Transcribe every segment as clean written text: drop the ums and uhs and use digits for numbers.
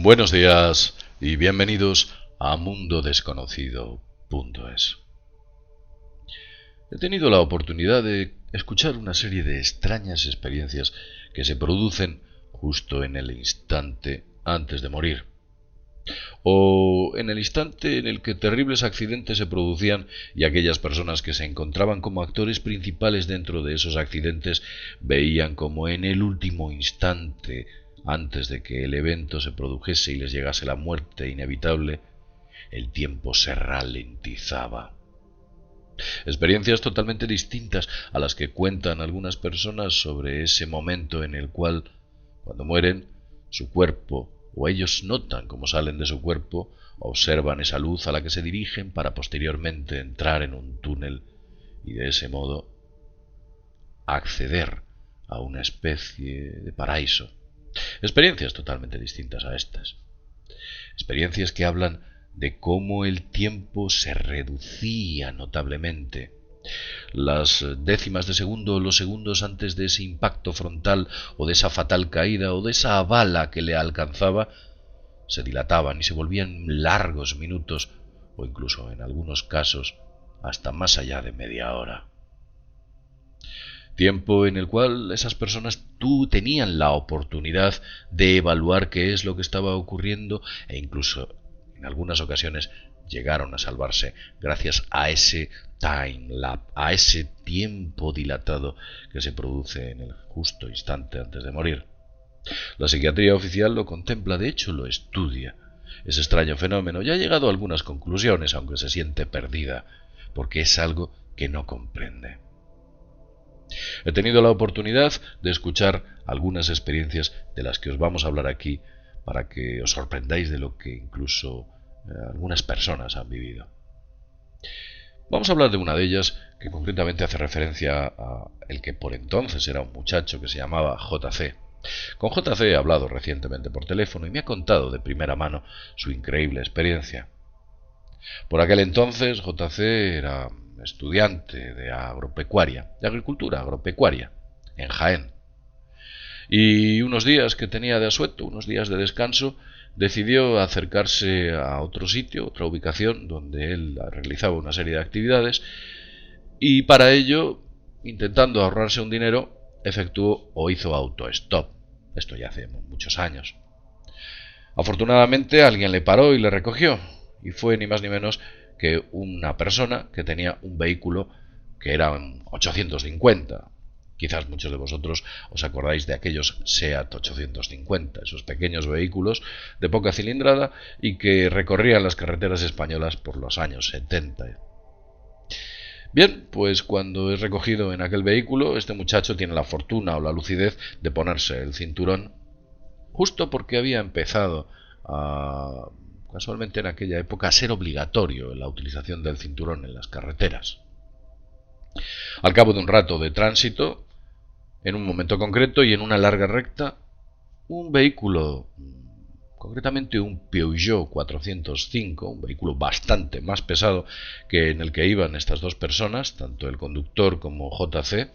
Buenos días y bienvenidos a mundodesconocido.es. He tenido la oportunidad de escuchar una serie de extrañas experiencias que se producen justo en el instante antes de morir, o en el instante en el que terribles accidentes se producían y aquellas personas que se encontraban como actores principales dentro de esos accidentes veían como en el último instante antes de que el evento se produjese y les llegase la muerte inevitable, el tiempo se ralentizaba. Experiencias totalmente distintas a las que cuentan algunas personas sobre ese momento en el cual, cuando mueren, su cuerpo, o ellos notan cómo salen de su cuerpo, observan esa luz a la que se dirigen para posteriormente entrar en un túnel y de ese modo acceder a una especie de paraíso. Experiencias totalmente distintas a estas. Experiencias que hablan de cómo el tiempo se reducía notablemente. Las décimas de segundo o los segundos antes de ese impacto frontal o de esa fatal caída o de esa bala que le alcanzaba se dilataban y se volvían largos minutos o incluso en algunos casos hasta más allá de media hora. Tiempo en el cual esas personas tenían la oportunidad de evaluar qué es lo que estaba ocurriendo e incluso en algunas ocasiones llegaron a salvarse gracias a ese time lapse, a ese tiempo dilatado que se produce en el justo instante antes de morir. La psiquiatría oficial lo contempla, de hecho lo estudia. Ese extraño fenómeno ya ha llegado a algunas conclusiones, aunque se siente perdida, porque es algo que no comprende. He tenido la oportunidad de escuchar algunas experiencias de las que os vamos a hablar aquí para que os sorprendáis de lo que incluso algunas personas han vivido. Vamos a hablar de una de ellas que concretamente hace referencia a el que por entonces era un muchacho que se llamaba JC. Con JC he hablado recientemente por teléfono y me ha contado de primera mano su increíble experiencia. Por aquel entonces JC era estudiante de agropecuaria, de agricultura agropecuaria, en Jaén. Y unos días que tenía de asueto, unos días de descanso, decidió acercarse a otro sitio, otra ubicación, donde él realizaba una serie de actividades, y para ello, intentando ahorrarse un dinero, efectuó o hizo autostop. Esto ya hace muchos años. Afortunadamente alguien le paró y le recogió, y fue ni más ni menos que una persona que tenía un vehículo que era un 850. Quizás muchos de vosotros os acordáis de aquellos SEAT 850, esos pequeños vehículos de poca cilindrada y que recorrían las carreteras españolas por los años 70. Bien, pues cuando es recogido en aquel vehículo, este muchacho tiene la fortuna o la lucidez de ponerse el cinturón, justo porque había empezado casualmente en aquella época a ser obligatorio la utilización del cinturón en las carreteras. Al cabo de un rato de tránsito, en un momento concreto y en una larga recta, un vehículo, concretamente un Peugeot 405, un vehículo bastante más pesado que en el que iban estas dos personas, tanto el conductor como JC,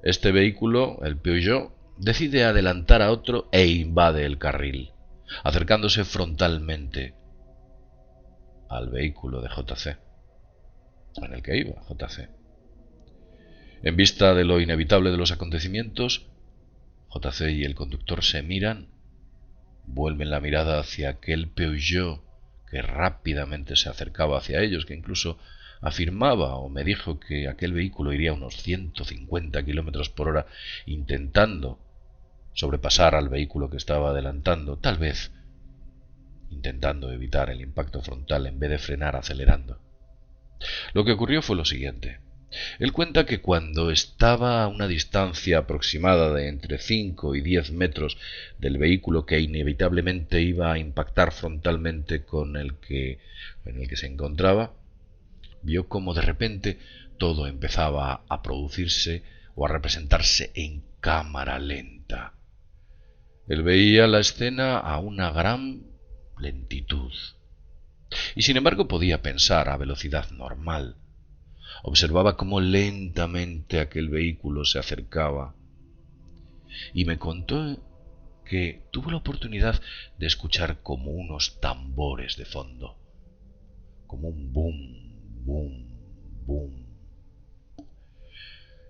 este vehículo, el Peugeot, decide adelantar a otro e invade el carril, acercándose frontalmente al vehículo de JC, en el que iba JC. En vista de lo inevitable de los acontecimientos, JC y el conductor se miran, vuelven la mirada hacia aquel Peugeot que rápidamente se acercaba hacia ellos, que incluso afirmaba o me dijo que aquel vehículo iría a unos 150 km por hora, intentando sobrepasar al vehículo que estaba adelantando, tal vez intentando evitar el impacto frontal en vez de frenar acelerando. Lo que ocurrió fue lo siguiente. Él cuenta que cuando estaba a una distancia aproximada de entre 5 y 10 metros del vehículo que inevitablemente iba a impactar frontalmente en el que se encontraba, vio cómo de repente todo empezaba a producirse o a representarse en cámara lenta. Él veía la escena a una gran lentitud y sin embargo podía pensar a velocidad normal. Observaba cómo lentamente aquel vehículo se acercaba y me contó que tuvo la oportunidad de escuchar como unos tambores de fondo, como un boom, boom, boom.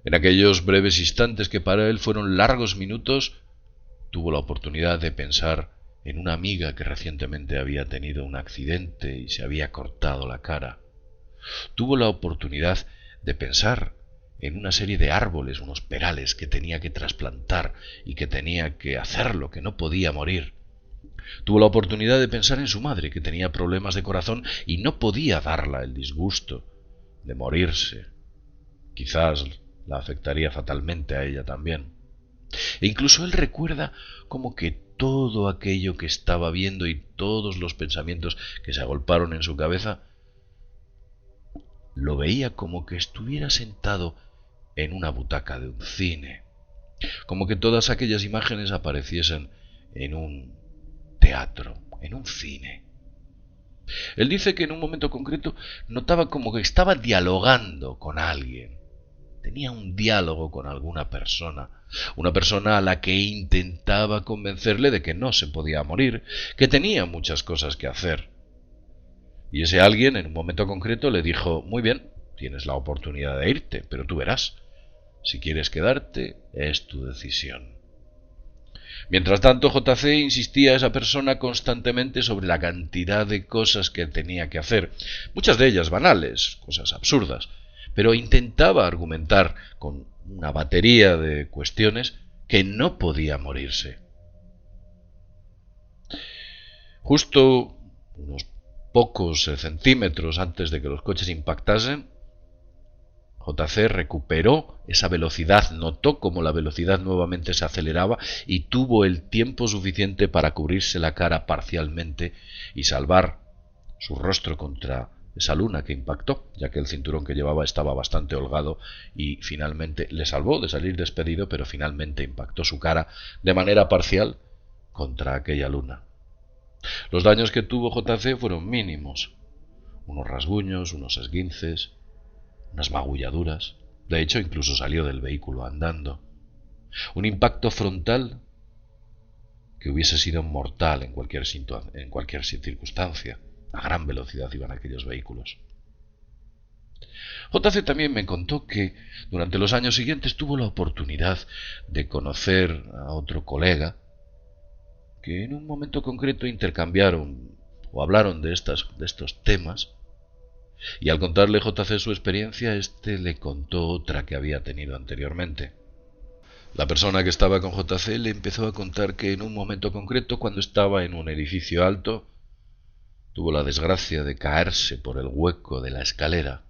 En aquellos breves instantes que para él fueron largos minutos, tuvo la oportunidad de pensar en una amiga que recientemente había tenido un accidente y se había cortado la cara. Tuvo la oportunidad de pensar en una serie de árboles, unos perales que tenía que trasplantar y que tenía que hacerlo, que no podía morir. Tuvo la oportunidad de pensar en su madre, que tenía problemas de corazón y no podía darla el disgusto de morirse. Quizás la afectaría fatalmente a ella también. E incluso él recuerda como que todo aquello que estaba viendo y todos los pensamientos que se agolparon en su cabeza, lo veía como que estuviera sentado en una butaca de un cine, como que todas aquellas imágenes apareciesen en un teatro, en un cine. Él dice que en un momento concreto notaba como que estaba dialogando con alguien, tenía un diálogo con alguna persona, una persona a la que intentaba convencerle de que no se podía morir, que tenía muchas cosas que hacer. Y ese alguien en un momento concreto le dijo: muy bien, tienes la oportunidad de irte, pero tú verás. Si quieres quedarte, es tu decisión. Mientras tanto, JC insistía a esa persona constantemente sobre la cantidad de cosas que tenía que hacer, muchas de ellas banales, cosas absurdas, pero intentaba argumentar con una batería de cuestiones que no podía morirse. Justo unos pocos centímetros antes de que los coches impactasen, JC recuperó esa velocidad, notó cómo la velocidad nuevamente se aceleraba y tuvo el tiempo suficiente para cubrirse la cara parcialmente y salvar su rostro contra esa luna que impactó, ya que el cinturón que llevaba estaba bastante holgado y finalmente le salvó de salir despedido, pero finalmente impactó su cara de manera parcial contra aquella luna. Los daños que tuvo JC fueron mínimos, unos rasguños, unos esguinces, unas magulladuras. De hecho, incluso salió del vehículo andando. Un impacto frontal que hubiese sido mortal en cualquier circunstancia. A gran velocidad iban aquellos vehículos. JC también me contó que durante los años siguientes tuvo la oportunidad de conocer a otro colega que en un momento concreto intercambiaron o hablaron de estos temas. Y al contarle JC su experiencia, éste le contó otra que había tenido anteriormente. La persona que estaba con JC le empezó a contar que en un momento concreto, cuando estaba en un edificio alto, tuvo la desgracia de caerse por el hueco de la escalera,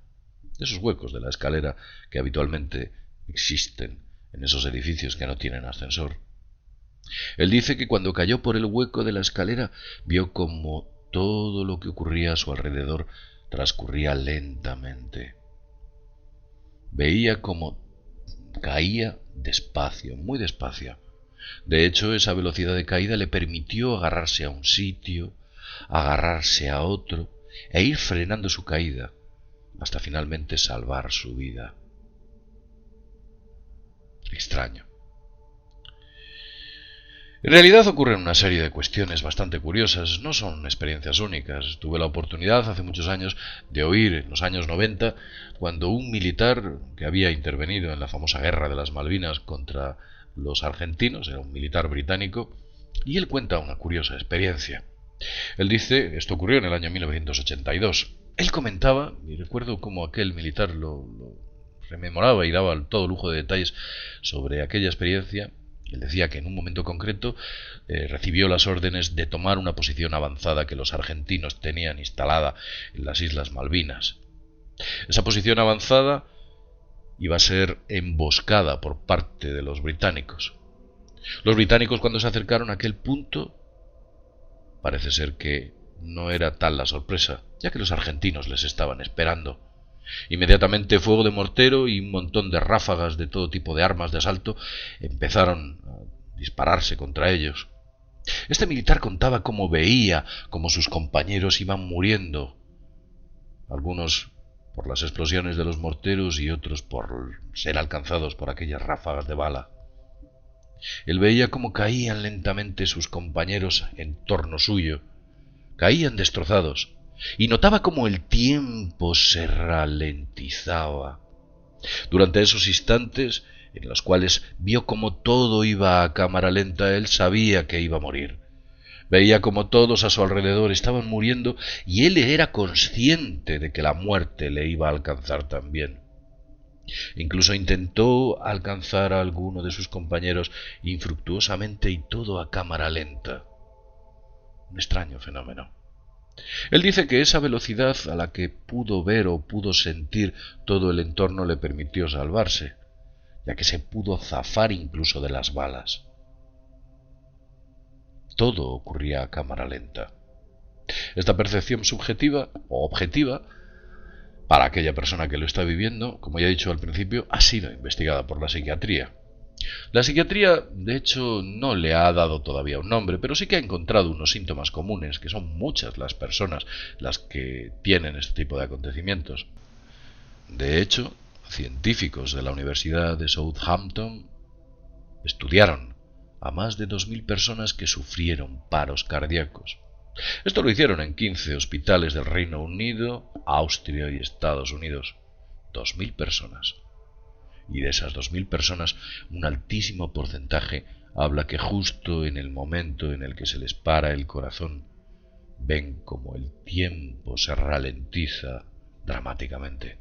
esos huecos de la escalera que habitualmente existen en esos edificios que no tienen ascensor. Él dice que cuando cayó por el hueco de la escalera, vio como todo lo que ocurría a su alrededor transcurría lentamente. Veía cómo caía despacio, muy despacio. De hecho, esa velocidad de caída le permitió agarrarse a un sitio, agarrarse a otro, e ir frenando su caída, hasta finalmente salvar su vida. Extraño. En realidad ocurren una serie de cuestiones bastante curiosas, no son experiencias únicas. Tuve la oportunidad hace muchos años de oír en los años 90 cuando un militar que había intervenido en la famosa guerra de las Malvinas contra los argentinos, era un militar británico, y él cuenta una curiosa experiencia. Él dice, esto ocurrió en el año 1982. Él comentaba, y recuerdo cómo aquel militar lo rememoraba y daba todo lujo de detalles sobre aquella experiencia. Él decía que en un momento concreto recibió las órdenes de tomar una posición avanzada que los argentinos tenían instalada en las Islas Malvinas. Esa posición avanzada iba a ser emboscada por parte de los británicos. Los británicos, cuando se acercaron a aquel punto, parece ser que no era tal la sorpresa, ya que los argentinos les estaban esperando. Inmediatamente fuego de mortero y un montón de ráfagas de todo tipo de armas de asalto empezaron a dispararse contra ellos. Este militar contaba cómo veía cómo sus compañeros iban muriendo, algunos por las explosiones de los morteros y otros por ser alcanzados por aquellas ráfagas de bala. Él veía cómo caían lentamente sus compañeros en torno suyo, caían destrozados, y notaba cómo el tiempo se ralentizaba. Durante esos instantes en los cuales vio cómo todo iba a cámara lenta, él sabía que iba a morir. Veía como todos a su alrededor estaban muriendo y él era consciente de que la muerte le iba a alcanzar también. Incluso intentó alcanzar a alguno de sus compañeros infructuosamente y todo a cámara lenta. Un extraño fenómeno. Él dice que esa velocidad a la que pudo ver o pudo sentir todo el entorno le permitió salvarse, ya que se pudo zafar incluso de las balas. Todo ocurría a cámara lenta. Esta percepción subjetiva o objetiva, para aquella persona que lo está viviendo, como ya he dicho al principio, ha sido investigada por la psiquiatría. La psiquiatría, de hecho, no le ha dado todavía un nombre, pero sí que ha encontrado unos síntomas comunes, que son muchas las personas las que tienen este tipo de acontecimientos. De hecho, científicos de la Universidad de Southampton estudiaron a más de 2000 personas que sufrieron paros cardíacos. Esto lo hicieron en 15 hospitales del Reino Unido, Austria y Estados Unidos. 2000 personas. Y de esas 2000 personas, un altísimo porcentaje habla que justo en el momento en el que se les para el corazón, ven como el tiempo se ralentiza dramáticamente.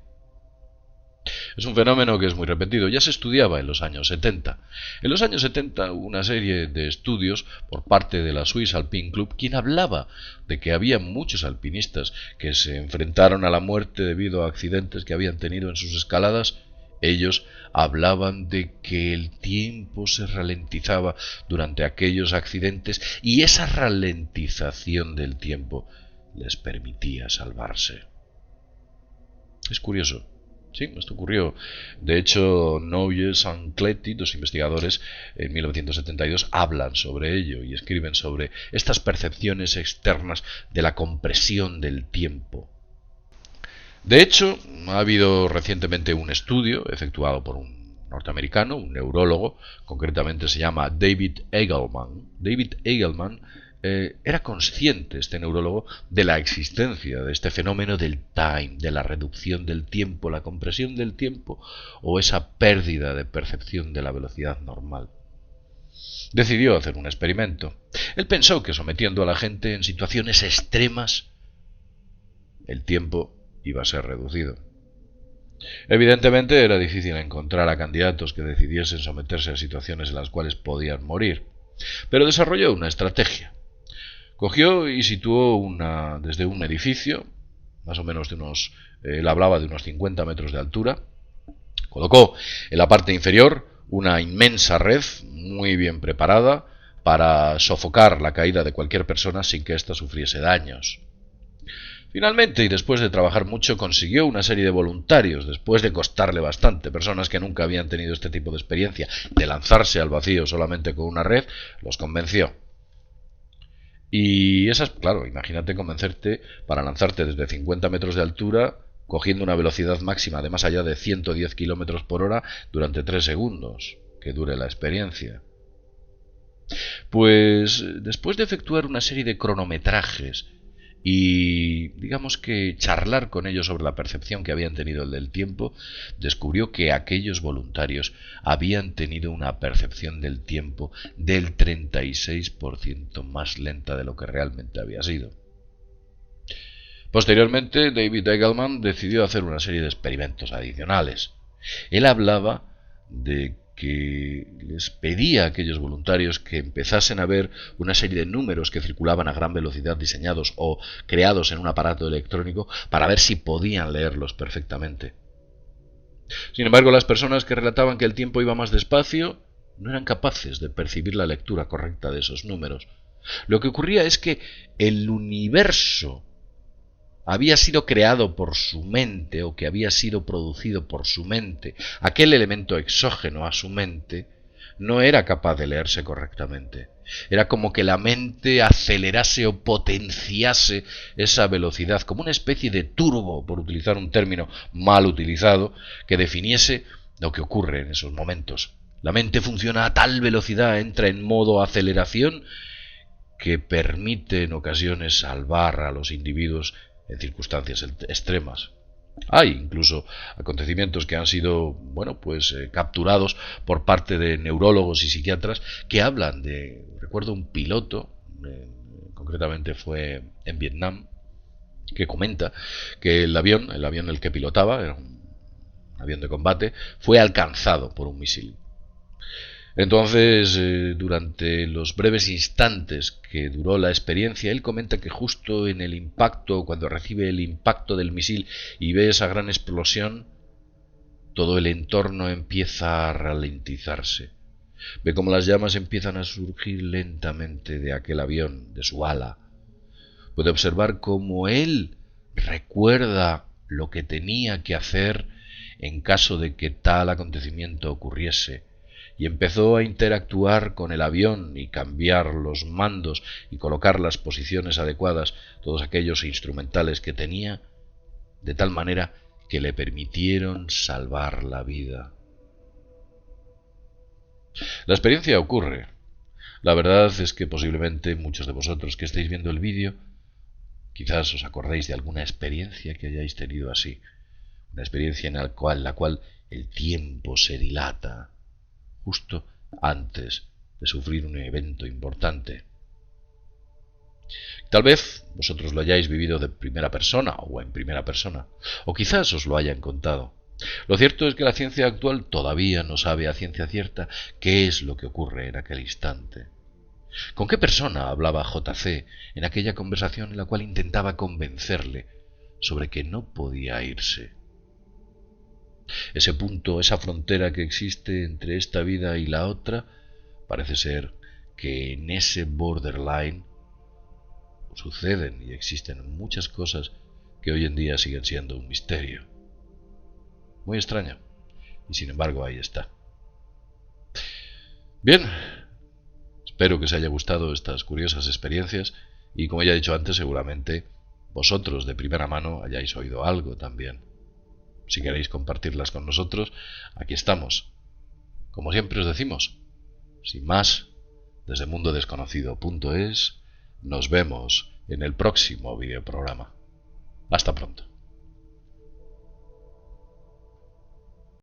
Es un fenómeno que es muy repetido, ya se estudiaba en los años 70. En los años 70 hubo una serie de estudios por parte de la Swiss Alpine Club, quien hablaba de que había muchos alpinistas que se enfrentaron a la muerte debido a accidentes que habían tenido en sus escaladas. Ellos hablaban de que el tiempo se ralentizaba durante aquellos accidentes y esa ralentización del tiempo les permitía salvarse. Es curioso. Sí, esto ocurrió. De hecho, Noyes y Cletty, dos investigadores, en 1972 hablan sobre ello y escriben sobre estas percepciones externas de la compresión del tiempo. De hecho, ha habido recientemente un estudio efectuado por un norteamericano, un neurólogo, concretamente se llama David Eagleman. David Eagleman era consciente, este neurólogo, de la existencia de este fenómeno del time, de la reducción del tiempo, la compresión del tiempo o esa pérdida de percepción de la velocidad normal. Decidió hacer un experimento. Él pensó que sometiendo a la gente en situaciones extremas, el tiempo iba a ser reducido. Evidentemente era difícil encontrar a candidatos que decidiesen someterse a situaciones en las cuales podían morir, pero desarrolló una estrategia. Cogió y situó desde un edificio, más o menos él hablaba de unos 50 metros de altura, colocó en la parte inferior una inmensa red muy bien preparada para sofocar la caída de cualquier persona sin que ésta sufriese daños. Finalmente, y después de trabajar mucho, consiguió una serie de voluntarios, después de costarle bastante, personas que nunca habían tenido este tipo de experiencia, de lanzarse al vacío solamente con una red, los convenció. Y esas, claro, imagínate convencerte para lanzarte desde 50 metros de altura, cogiendo una velocidad máxima de más allá de 110 km por hora durante 3 segundos, que dure la experiencia. Pues después de efectuar una serie de cronometrajes y digamos que charlar con ellos sobre la percepción que habían tenido del tiempo, descubrió que aquellos voluntarios habían tenido una percepción del tiempo del 36% más lenta de lo que realmente había sido. Posteriormente, David Eagleman decidió hacer una serie de experimentos adicionales. Él hablaba de que les pedía a aquellos voluntarios que empezasen a ver una serie de números que circulaban a gran velocidad diseñados o creados en un aparato electrónico para ver si podían leerlos perfectamente. Sin embargo, las personas que relataban que el tiempo iba más despacio no eran capaces de percibir la lectura correcta de esos números. Lo que ocurría es que el universo había sido creado por su mente o que había sido producido por su mente, aquel elemento exógeno a su mente, no era capaz de leerse correctamente. Era como que la mente acelerase o potenciase esa velocidad, como una especie de turbo, por utilizar un término mal utilizado, que definiese lo que ocurre en esos momentos. La mente funciona a tal velocidad, entra en modo aceleración, que permite en ocasiones salvar a los individuos en circunstancias extremas. Hay incluso acontecimientos que han sido, capturados por parte de neurólogos y psiquiatras que hablan de, recuerdo un piloto, concretamente fue en Vietnam, que comenta que el avión el que pilotaba, era un avión de combate, fue alcanzado por un misil. Entonces, durante los breves instantes que duró la experiencia, él comenta que justo en el impacto, cuando recibe el impacto del misil y ve esa gran explosión, todo el entorno empieza a ralentizarse. Ve cómo las llamas empiezan a surgir lentamente de aquel avión, de su ala. Puede observar cómo él recuerda lo que tenía que hacer en caso de que tal acontecimiento ocurriese, y empezó a interactuar con el avión y cambiar los mandos y colocar las posiciones adecuadas, todos aquellos instrumentales que tenía, de tal manera que le permitieron salvar la vida. La experiencia ocurre. La verdad es que posiblemente muchos de vosotros que estáis viendo el vídeo, quizás os acordéis de alguna experiencia que hayáis tenido así, una experiencia en la cual el tiempo se dilata justo antes de sufrir un evento importante. Tal vez vosotros lo hayáis vivido de primera persona o en primera persona, o quizás os lo hayan contado. Lo cierto es que la ciencia actual todavía no sabe a ciencia cierta qué es lo que ocurre en aquel instante. ¿Con qué persona hablaba JC en aquella conversación en la cual intentaba convencerle sobre que no podía irse? Ese punto, esa frontera que existe entre esta vida y la otra, parece ser que en ese borderline suceden y existen muchas cosas que hoy en día siguen siendo un misterio. Muy extraño, y sin embargo ahí está. Bien, espero que os haya gustado estas curiosas experiencias y, como ya he dicho antes, seguramente vosotros de primera mano hayáis oído algo también. Si queréis compartirlas con nosotros, aquí estamos. Como siempre os decimos, sin más, desde mundodesconocido.es, nos vemos en el próximo videoprograma. Hasta pronto.